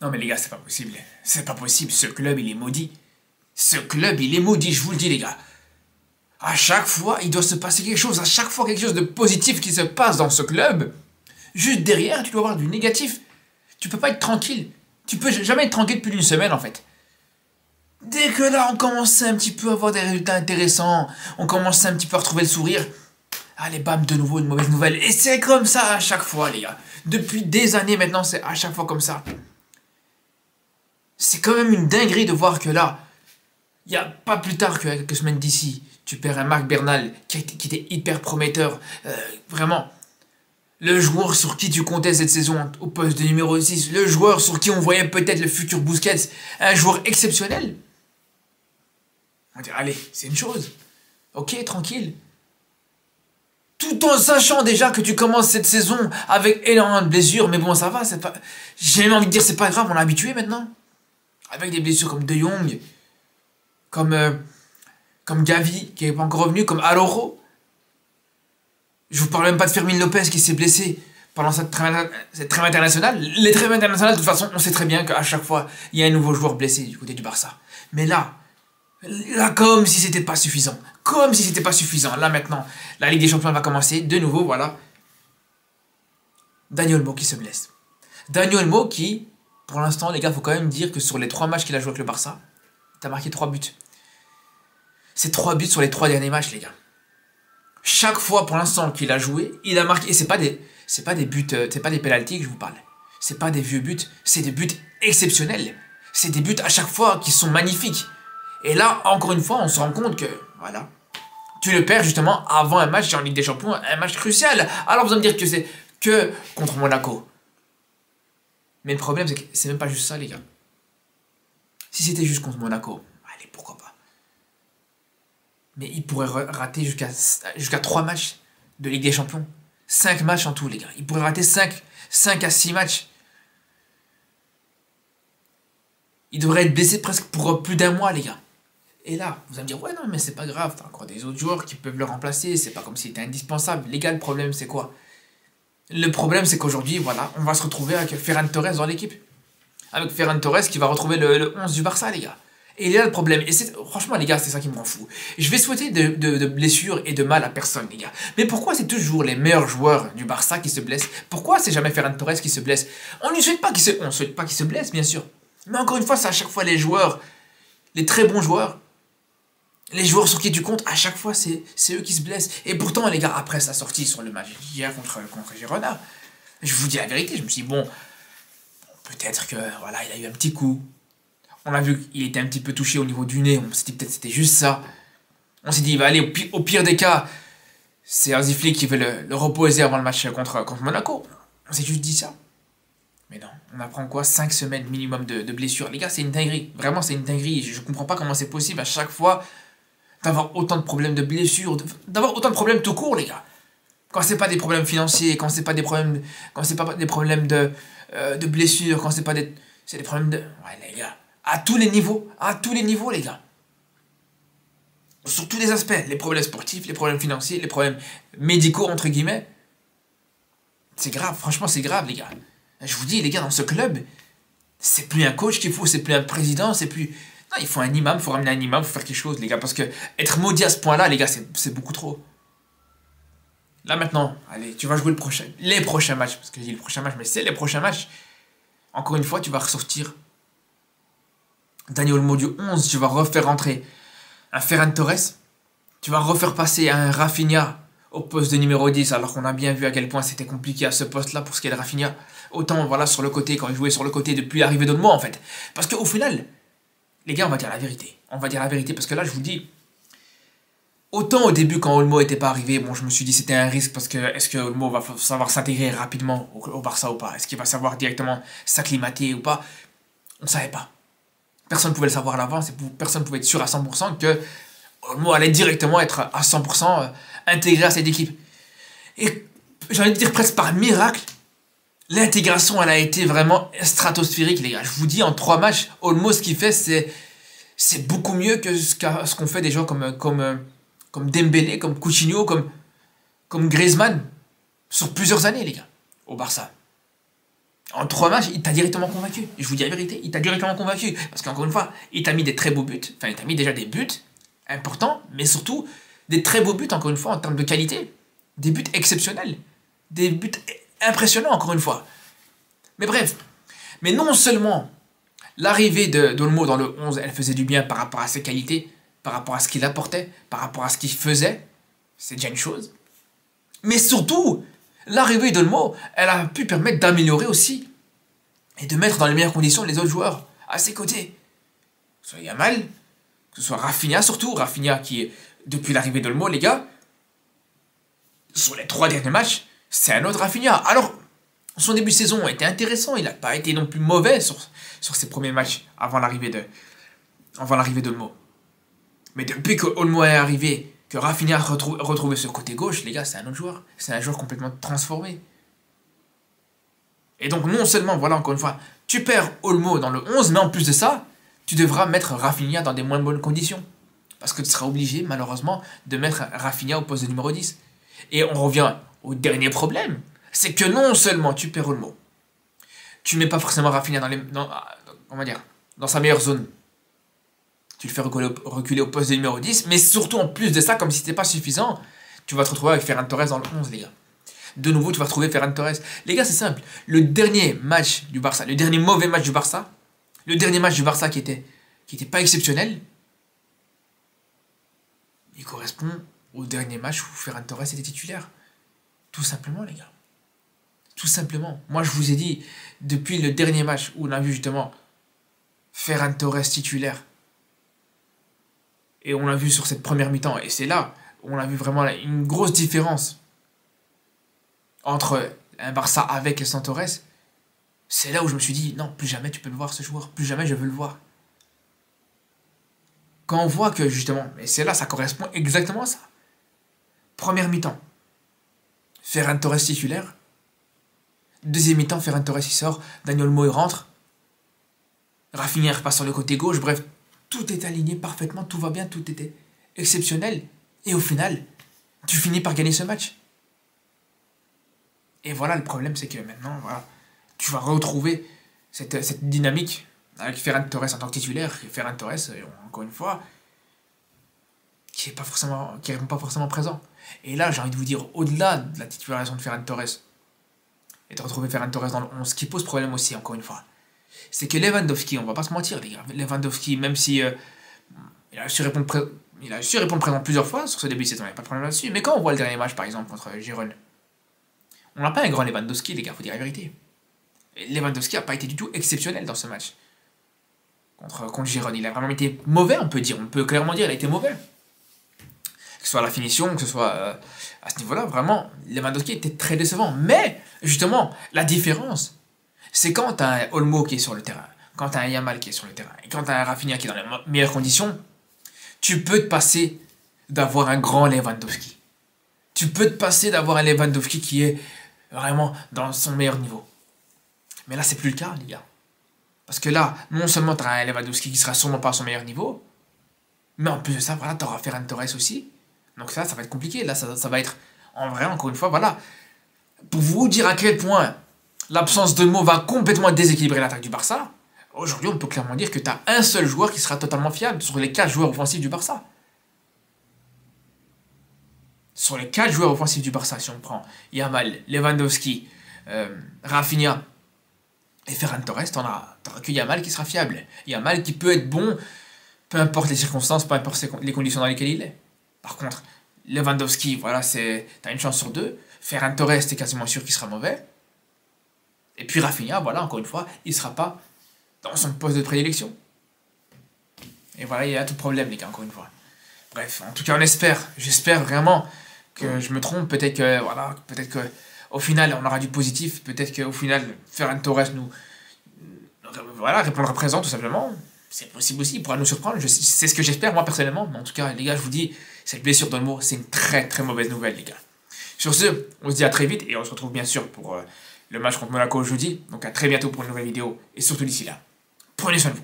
Non mais les gars, c'est pas possible. C'est pas possible, ce club il est maudit. Ce club il est maudit, je vous le dis les gars. À chaque fois, il doit se passer quelque chose. À chaque fois, quelque chose de positif qui se passe dans ce club. Juste derrière, tu dois avoir du négatif. Tu peux pas être tranquille. Tu peux jamais être tranquille plus d'une semaine en fait. Dès que là, on commence un petit peu à avoir des résultats intéressants, on commence un petit peu à retrouver le sourire, allez, bam, de nouveau une mauvaise nouvelle. Et c'est comme ça à chaque fois, les gars. Depuis des années maintenant, c'est à chaque fois comme ça. C'est quand même une dinguerie de voir que là, il n'y a pas plus tard que quelques semaines d'ici, tu perds un Marc Bernal qui était hyper prometteur. Vraiment, le joueur sur qui tu comptais cette saison au poste de numéro 6, le joueur sur qui on voyait peut-être le futur Busquets, un joueur exceptionnel. On va dire, allez, c'est une chose. Ok, tranquille. Tout en sachant déjà que tu commences cette saison avec énormément de blessures, mais bon, ça va, c'est pas... J'ai même envie de dire, c'est pas grave, on est habitué maintenant. Avec des blessures comme De Jong, comme Gavi, qui n'est pas encore revenu, comme Araujo. Je vous parle même pas de Fermin Lopez qui s'est blessé pendant cette trêve internationale. Les trêves internationales, de toute façon, on sait très bien qu'à chaque fois, il y a un nouveau joueur blessé du côté du Barça. Mais là, comme si c'était pas suffisant. Comme si c'était pas suffisant. Là, maintenant, la Ligue des Champions va commencer. De nouveau, voilà. Dani Olmo qui se blesse. Dani Olmo qui, pour l'instant, les gars, faut quand même dire que sur les 3 matchs qu'il a joué avec le Barça, il a marqué 3 buts. C'est 3 buts sur les 3 derniers matchs, les gars. Chaque fois, pour l'instant, qu'il a joué, il a marqué. Et c'est pas des buts, c'est pas des pénaltys que je vous parle. C'est pas des vieux buts, c'est des buts exceptionnels. C'est des buts à chaque fois qui sont magnifiques. Et là, encore une fois, on se rend compte que, voilà, tu le perds justement avant un match en Ligue des Champions, un match crucial. Alors vous allez me dire que c'est que contre Monaco. Mais le problème, c'est que c'est même pas juste ça, les gars. Si c'était juste contre Monaco, allez, pourquoi pas. Mais il pourrait rater jusqu'à 3 matchs de Ligue des Champions. 5 matchs en tout, les gars. Il pourrait rater 5 à 6 matchs. Il devrait être blessé presque pour plus d'un mois, les gars. Et là, vous allez me dire, ouais, non, mais c'est pas grave, t'as encore des autres joueurs qui peuvent le remplacer, c'est pas comme s'il était indispensable. Les gars, le problème, c'est quoi? Le problème, c'est qu'aujourd'hui, voilà, on va se retrouver avec Ferran Torres dans l'équipe. Avec Ferran Torres qui va retrouver le 11 du Barça, les gars. Et il y a le problème. Et franchement, les gars, c'est ça qui me rend fou. Je vais souhaiter de blessures et de mal à personne, les gars. Mais pourquoi c'est toujours les meilleurs joueurs du Barça qui se blessent? Pourquoi c'est jamais Ferran Torres qui se blesse? On ne souhaite pas qu'il se blesse, bien sûr. Mais encore une fois, c'est à chaque fois les joueurs, les très bons joueurs, les joueurs sur qui tu comptes, à chaque fois, c'est eux qui se blessent. Et pourtant, les gars, après sa sortie sur le match hier contre Girona, je vous dis la vérité, je me suis dit, bon, peut-être que, voilà, il a eu un petit coup. On a vu qu'il était un petit peu touché au niveau du nez, on s'est dit peut-être que c'était juste ça. On s'est dit, il va aller au pire des cas, c'est Hansi Flick qui veut le reposer avant le match contre Monaco. On s'est juste dit ça. Mais non, on apprend quoi? 5 semaines minimum de blessures. Les gars, c'est une dinguerie. Vraiment, c'est une dinguerie. Je comprends pas comment c'est possible à chaque fois d'avoir autant de problèmes de blessures, d'avoir autant de problèmes tout court, les gars. Quand c'est pas des problèmes financiers, quand c'est pas des problèmes, de blessures, quand c'est pas des, c'est des problèmes de, ouais, les gars, à tous les niveaux, les gars. Sur tous les aspects, les problèmes sportifs, les problèmes financiers, les problèmes médicaux, entre guillemets. C'est grave, franchement, c'est grave, les gars. Je vous dis, les gars, dans ce club, c'est plus un coach qu'il faut, c'est plus un président, c'est plus... Non, il faut un imam, il faut ramener un imam, il faut faire quelque chose, les gars, parce que être maudit à ce point-là, les gars, c'est beaucoup trop. Là, maintenant, allez, tu vas jouer les prochains matchs, parce que j'ai dit le prochain match, mais c'est les prochains matchs. Encore une fois, tu vas ressortir Dani Olmo du 11, tu vas refaire rentrer un Ferran Torres, tu vas refaire passer un Rafinha au poste de numéro 10, alors qu'on a bien vu à quel point c'était compliqué à ce poste-là pour ce qui est de Rafinha. Autant, voilà, sur le côté, quand il jouait sur le côté depuis l'arrivée d'Olmo, en fait. Parce qu'au final, les gars, on va dire la vérité. On va dire la vérité, parce que là, je vous dis, autant au début, quand Olmo n'était pas arrivé, bon, je me suis dit c'était un risque, parce que est-ce que Olmo va savoir s'intégrer rapidement au Barça ou pas? Est-ce qu'il va savoir directement s'acclimater ou pas? On ne savait pas. Personne ne pouvait le savoir à l'avance, et personne ne pouvait être sûr à 100% que Olmo allait directement être à 100% intégré à cette équipe. Et j'ai envie de dire presque par miracle, l'intégration, elle a été vraiment stratosphérique, les gars. Je vous dis, en 3 matchs, Olmo, ce qu'il fait, c'est beaucoup mieux que ce qu'ont fait des gens comme Dembélé, comme Coutinho, comme Griezmann, sur plusieurs années, les gars, au Barça. En 3 matchs, il t'a directement convaincu. Je vous dis la vérité, il t'a directement convaincu. Parce qu'encore une fois, il t'a mis des très beaux buts. Enfin, il t'a mis déjà des buts importants, mais surtout des très beaux buts, encore une fois, en termes de qualité. Des buts exceptionnels. Des buts impressionnants, encore une fois. Mais bref. Mais non seulement l'arrivée d'Olmo dans le 11, elle faisait du bien par rapport à ses qualités, par rapport à ce qu'il apportait, par rapport à ce qu'il faisait. C'est déjà une chose. Mais surtout, l'arrivée d'Olmo, elle a pu permettre d'améliorer aussi et de mettre dans les meilleures conditions les autres joueurs à ses côtés. Que ce soit Yamal, que ce soit Rafinha surtout. Rafinha qui, depuis l'arrivée d'Olmo, les gars, sur les 3 derniers matchs, c'est un autre Rafinha. Alors, son début de saison était intéressant. Il n'a pas été non plus mauvais sur ses premiers matchs avant l'arrivée d'Olmo. Mais depuis que Olmo est arrivé, que Rafinha a retrouvé ce côté gauche, les gars, c'est un autre joueur. C'est un joueur complètement transformé. Et donc, non seulement, voilà, encore une fois, tu perds Olmo dans le 11, mais en plus de ça, tu devras mettre Rafinha dans des moins bonnes conditions. Parce que tu seras obligé, malheureusement, de mettre Rafinha au poste de numéro 10. Et on revient au dernier problème. C'est que non seulement tu perds Olmo, tu mets pas forcément Rafinha dans sa meilleure zone. Tu le fais reculer au poste de numéro 10, mais surtout en plus de ça, comme si c'était pas suffisant, tu vas te retrouver avec Ferran Torres dans le 11, les gars. De nouveau, tu vas retrouver Ferran Torres. Les gars, c'est simple. Le dernier match du Barça, le dernier mauvais match du Barça, le dernier match du Barça qui était pas exceptionnel, il correspond au dernier match où Ferran Torres était titulaire. Tout simplement, les gars. Tout simplement. Moi, je vous ai dit, depuis le dernier match où on a vu justement Ferran Torres titulaire, et on l'a vu sur cette première mi-temps, et c'est là où on a vu vraiment une grosse différence entre un Barça avec et sans Torres. C'est là où je me suis dit, non, plus jamais tu peux le voir ce joueur, plus jamais je veux le voir. Quand on voit que justement, et c'est là, ça correspond exactement à ça. Première mi-temps, Ferran Torres titulaire. Deuxième mi-temps, Ferran Torres il sort, Dani Olmo il rentre. Rafinha passe sur le côté gauche, bref, tout est aligné parfaitement, tout va bien, tout était exceptionnel. Et au final, tu finis par gagner ce match. Et voilà, le problème, c'est que maintenant, voilà, tu vas retrouver cette dynamique avec Ferran Torres en tant que titulaire. Et Ferran Torres, encore une fois, qui répond pas forcément présent. Et là, j'ai envie de vous dire, au-delà de la titularisation de Ferran Torres, et de retrouver Ferran Torres dans le 11, ce qui pose problème aussi, encore une fois, c'est que Lewandowski, on va pas se mentir, les gars, Lewandowski, même si il a su répondre présent plusieurs fois sur ce début de saison, il n'y a pas de problème là-dessus, mais quand on voit le dernier match, par exemple, contre Girone, on n'a pas un grand Lewandowski, les gars, faut dire la vérité. Et Lewandowski n'a pas été du tout exceptionnel dans ce match. Contre Girone, il a vraiment été mauvais, on peut clairement dire, il a été mauvais. Que ce soit à la finition, que ce soit à ce niveau-là, vraiment, Lewandowski était très décevant. Mais, justement, la différence, c'est quand tu as un Olmo qui est sur le terrain, quand tu as un Yamal qui est sur le terrain, et quand tu as un Rafinha qui est dans les meilleures conditions, tu peux te passer d'avoir un grand Lewandowski. Tu peux te passer d'avoir un Lewandowski qui est vraiment dans son meilleur niveau. Mais là, c'est plus le cas, les gars. Parce que là, non seulement tu as un Lewandowski qui sera sûrement pas à son meilleur niveau, mais en plus de ça, voilà, tu auras Ferran Torres aussi. Donc ça va être compliqué. Là, ça va être, en vrai, encore une fois, voilà. Pour vous dire à quel point l'absence de mots va complètement déséquilibrer l'attaque du Barça, aujourd'hui, on peut clairement dire que tu as un seul joueur qui sera totalement fiable sur les 4 joueurs offensifs du Barça. Sur les 4 joueurs offensifs du Barça, si on prend Yamal, Lewandowski, Rafinha et Ferran Torres, t'auras que Yamal qui sera fiable. Yamal qui peut être bon, peu importe les circonstances, peu importe les conditions dans lesquelles il est. Par contre, Lewandowski, voilà, t'as une chance sur 2. Ferran Torres, t'es quasiment sûr qu'il sera mauvais. Et puis Rafinha, voilà, encore une fois, il ne sera pas dans son poste de prédilection. Et voilà, il y a tout problème, les gars, encore une fois. Bref, en tout cas, j'espère vraiment que je me trompe. Peut-être que au final, on aura du positif. Peut-être qu'au final, Ferran Torres répondra présent, tout simplement. C'est possible aussi, il pourra nous surprendre. C'est ce que j'espère, moi, personnellement. Mais en tout cas, les gars, je vous dis, cette blessure d'Olmo, c'est une très, très mauvaise nouvelle, les gars. Sur ce, on se dit à très vite. Et on se retrouve, bien sûr, pour le match contre Monaco jeudi. Donc, à très bientôt pour une nouvelle vidéo. Et surtout d'ici là, prenez soin de vous.